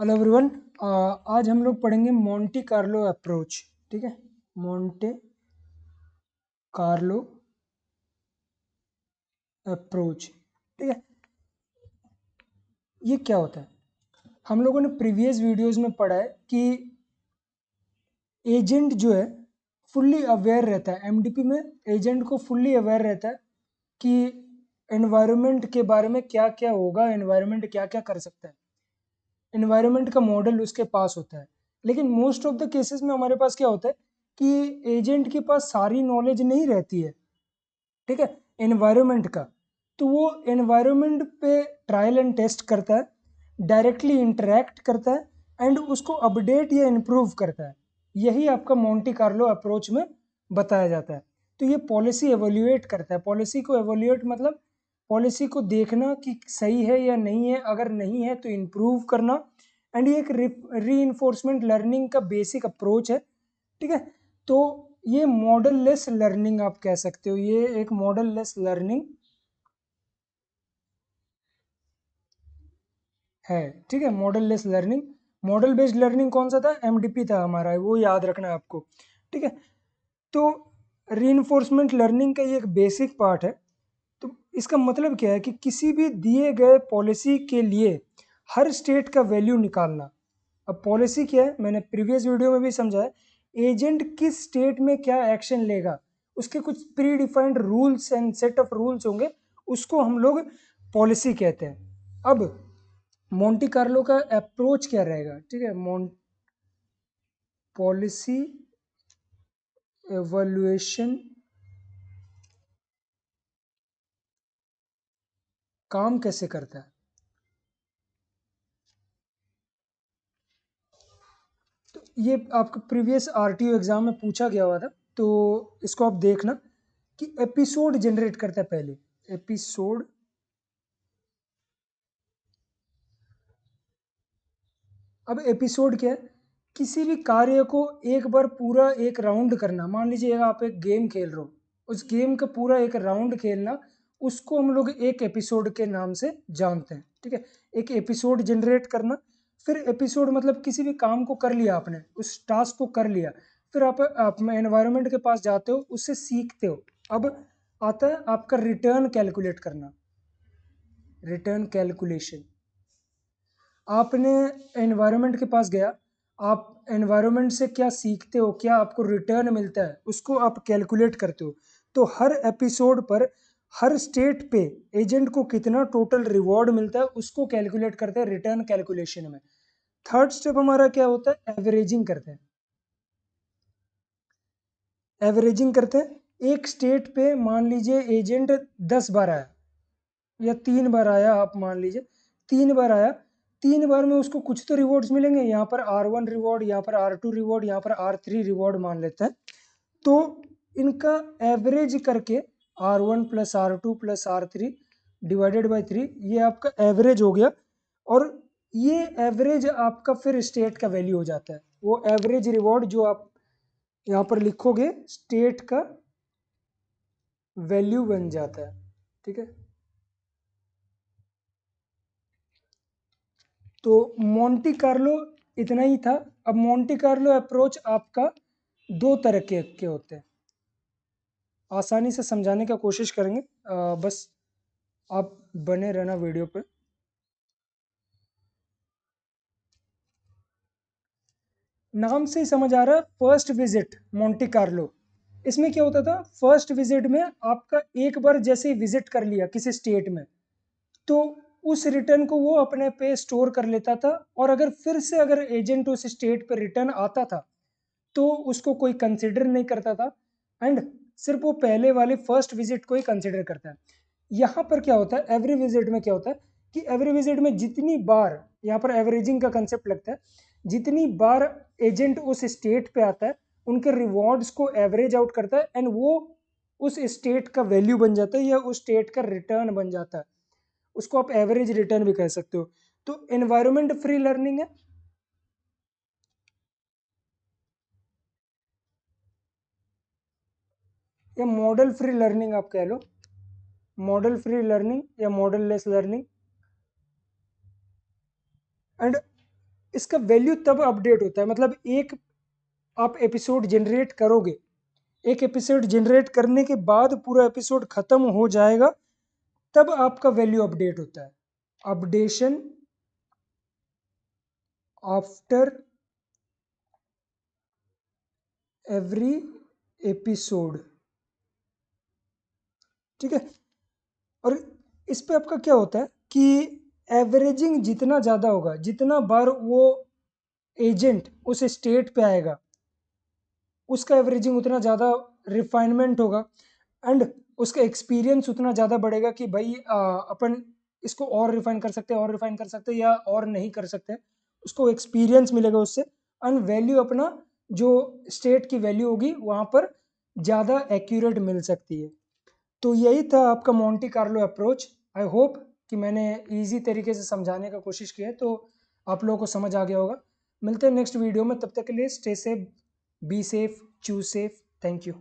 Hello everyone. आज हम लोग पढ़ेंगे मोंटी कार्लो अप्रोच। ठीक है, मोंटे कार्लो अप्रोच। ठीक है, ये क्या होता है? हम लोगों ने प्रीवियस वीडियोस में पढ़ा है कि एजेंट जो है फुल्ली अवेयर रहता है। एमडीपी में एजेंट को फुल्ली अवेयर रहता है कि एनवायरनमेंट के बारे में क्या क्या होगा, एनवायरनमेंट क्या क्या कर सकता है। एनवायरनमेंट का मॉडल उसके पास होता है। लेकिन मोस्ट ऑफ द केसेस में हमारे पास क्या होता है कि एजेंट के पास सारी नॉलेज नहीं रहती है। ठीक है, एनवायरनमेंट का। तो वो एनवायरनमेंट पे ट्रायल एंड टेस्ट करता है, डायरेक्टली इंटरेक्ट करता है एंड उसको अपडेट या इम्प्रूव करता है। यही आपका मोंटी कार्लो अप्रोच में बताया जाता है। तो ये पॉलिसी एवोल्यूएट करता है। पॉलिसी को एवोल्यूएट मतलब पॉलिसी को देखना कि सही है या नहीं है, अगर नहीं है तो इम्प्रूव करना। एंड ये एक री इन्फोर्समेंट लर्निंग का बेसिक अप्रोच है। ठीक है, तो ये मॉडल लेस लर्निंग आप कह सकते हो। ये एक मॉडल लेस लर्निंग है। ठीक है, model less learning. Model based learning कौन सा था? एमडीपी था हमारा, वो याद रखना है आपको। ठीक है, तो रीइंफोर्समेंट लर्निंग का ये एक बेसिक पार्ट है। तो इसका मतलब क्या है कि किसी भी दिए गए पॉलिसी के लिए हर स्टेट का वैल्यू निकालना। अब पॉलिसी क्या है, मैंने प्रीवियस वीडियो में भी समझाया। एजेंट किस स्टेट में क्या एक्शन लेगा, उसके कुछ pre defined rules and set of rules होंगे, उसको हम लोग पॉलिसी कहते हैं। अब मोंटी कार्लो का अप्रोच क्या रहेगा? ठीक है, पॉलिसी एवोल्यूशन काम कैसे करता है? तो ये आपका प्रीवियस आरटीओ एग्जाम में पूछा गया हुआ था, तो इसको आप देखना कि एपिसोड जनरेट करता है पहले। एपिसोड, अब एपिसोड क्या है? किसी भी कार्य को एक बार पूरा एक राउंड करना। मान लीजिए आप एक गेम खेल रहे हो, उस गेम का पूरा एक राउंड खेलना, उसको हम लोग एक एपिसोड के नाम से जानते हैं। ठीक है, एक एपिसोड जनरेट करना। फिर एपिसोड मतलब किसी भी काम को कर लिया आपने, उस टास्क को कर लिया, फिर आप एनवायरनमेंट के पास जाते हो, उससे सीखते हो। अब आता है आपका रिटर्न कैलकुलेट करना। रिटर्न कैलकुलेशन, आपने एनवायरनमेंट के पास गया, आप एनवायरनमेंट से क्या सीखते हो, क्या आपको रिटर्न मिलता है, उसको आप कैलकुलेट करते हो। तो हर एपिसोड पर हर स्टेट पे एजेंट को कितना टोटल रिवॉर्ड मिलता है, उसको कैलकुलेट करते हैं रिटर्न कैलकुलेशन में। थर्ड स्टेप हमारा क्या होता है? एवरेजिंग करते हैं। एवरेजिंग करते हैं, एक स्टेट पे मान लीजिए एजेंट 10 बार आया या 3 बार आया, आप मान लीजिए 3 बार आया। 3 बार में उसको कुछ तो रिवॉर्ड्स मिलेंगे। यहाँ पर R1 रिवॉर्ड, यहाँ पर R2 रिवॉर्ड, यहाँ पर R3 रिवॉर्ड मान लेते हैं। तो इनका एवरेज करके R1 plus R2 plus R3 divided by 3, ये आपका एवरेज हो गया। और ये एवरेज आपका फिर स्टेट का वैल्यू हो जाता है। वो एवरेज रिवॉर्ड जो आप यहाँ पर लिखोगे, स्टेट का वैल्यू बन जाता है। ठीक है, तो मोंटी कार्लो इतना ही था। अब मोंटी कार्लो अप्रोच आपका दो तरह के होते हैं। आसानी से समझाने का कोशिश करेंगे, बस आप बने रहना वीडियो पे। नाम से ही समझ आ रहा है, फर्स्ट विजिट मोंटी कार्लो। इसमें क्या होता था? फर्स्ट विजिट में आपका एक बार जैसे ही विजिट कर लिया किसी स्टेट में, तो उस रिटर्न को वो अपने पे स्टोर कर लेता था। और अगर फिर से अगर एजेंट उस स्टेट पे रिटर्न आता था, तो उसको कोई कंसिडर नहीं करता था एंड सिर्फ वो पहले वाले फर्स्ट विजिट को ही कंसिडर करता है। यहाँ पर क्या होता है, एवरी विजिट में क्या होता है कि एवरी विजिट में जितनी बार, यहाँ पर एवरेजिंग का कंसेप्ट लगता है, जितनी बार एजेंट उस स्टेट पे आता है उनके रिवॉर्ड्स को एवरेज आउट करता है एंड वो उस स्टेट का वैल्यू बन जाता है या उस स्टेट का रिटर्न बन जाता है। उसको आप एवरेज रिटर्न भी कह सकते हो। तो एनवायरमेंट फ्री लर्निंग है या मॉडल फ्री लर्निंग आप कह लो। मॉडल फ्री लर्निंग या मॉडल लेस लर्निंग। एंड इसका वैल्यू तब अपडेट होता है, मतलब एक आप एपिसोड जनरेट करोगे, एक एपिसोड जनरेट करने के बाद पूरा एपिसोड खत्म हो जाएगा, तब आपका वैल्यू अपडेट होता है। अपडेशन आफ्टर एवरी एपिसोड, ठीक है। और इस पे आपका क्या होता है कि एवरेजिंग जितना ज़्यादा होगा, जितना बार वो एजेंट उस स्टेट पे आएगा, उसका एवरेजिंग उतना ज़्यादा रिफाइनमेंट होगा, एंड उसका एक्सपीरियंस उतना ज़्यादा बढ़ेगा कि भाई अपन इसको और रिफाइन कर सकते हैं, और रिफाइन कर सकते हैं, या और नहीं कर सकते, उसको एक्सपीरियंस मिलेगा उससे, एंड वैल्यू अपना जो स्टेट की वैल्यू होगी वहाँ पर ज़्यादा एक्यूरेट मिल सकती है। तो यही था आपका Monte Carlo approach. I hope कि मैंने इजी तरीके से समझाने का कोशिश की है, तो आप लोगों को समझ आ गया होगा। मिलते हैं नेक्स्ट वीडियो में, तब तक के लिए stay safe, be safe, choose safe. Thank you.